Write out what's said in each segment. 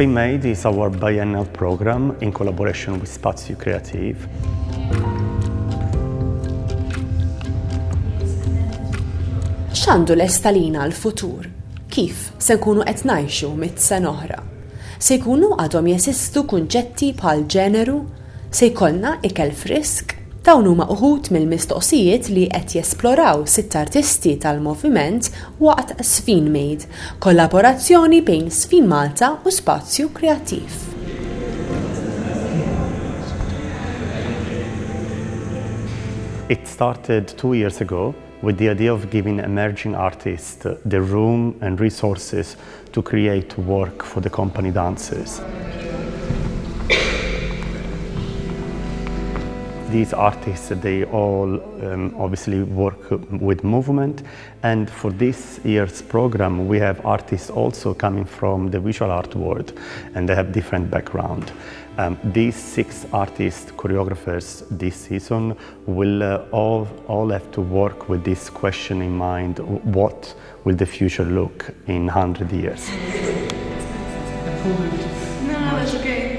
ż-FinMade is our biennial program in collaboration with Spazju Kreattiv. X'għandu lest għalina l-futur? Kif se nkunu qed ngħixu mit-sena oħra? Se jkunu għadhom jeżistu kunċetti bħal ġeneru? Se jkollna ikel frisk? Dawn huma uħud mill-mistoqsijiet li qed jesploraw sitt artisti tal-moviment waqt Żfinmade, kollaborazzjoni bejn ż-FinMalta u Spazju Kreattiv. It started 2 years ago with the idea of giving emerging artists the room and resources to create work for the company dancers. These artists, they all obviously work with movement, and for this year's program we have artists also coming from the visual art world, and they have different background. These 6 artists, choreographers this season will all have to work with this question in mind: what will the future look in 100 years? No, it's okay.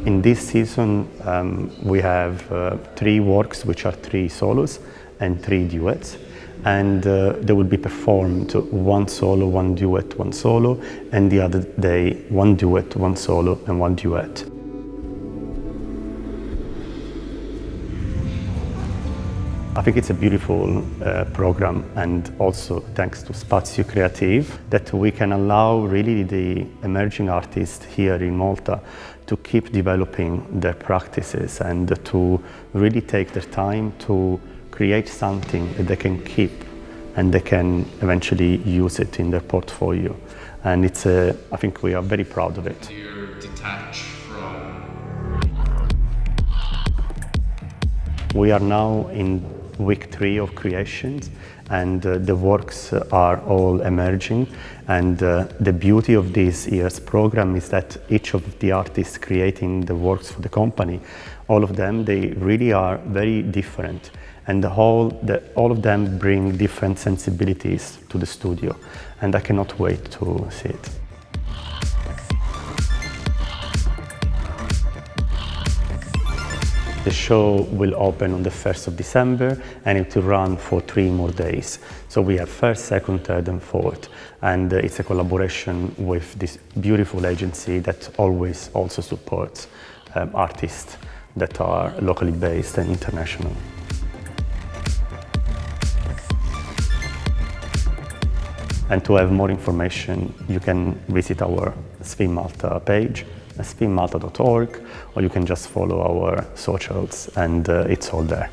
In this season, we have 3 works, which are 3 solos and 3 duets, and they will be performed 1 solo, 1 duet, 1 solo, and the other day 1 duet, 1 solo, and 1 duet. I think it's a beautiful program, and also thanks to Spazju Kreattiv that we can allow really the emerging artists here in Malta to keep developing their practices and to really take their time to create something that they can keep and they can eventually use it in their portfolio. And I think we are very proud of it. You're detached from. We are now in week 3 of creations, and the works are all emerging, and the beauty of this year's program is that each of the artists creating the works for the company, all of them, they really are very different, and all of them bring different sensibilities to the studio, and I cannot wait to see it. The show will open on the 1st of December, and it will run for 3 more days. So we have 1st, 2nd, 3rd and 4th, and it's a collaboration with this beautiful agency that always also supports artists that are locally based and international. And to have more information, you can visit our ż-FinMalta page, ż-finmalta.org, or you can just follow our socials, and it's all there.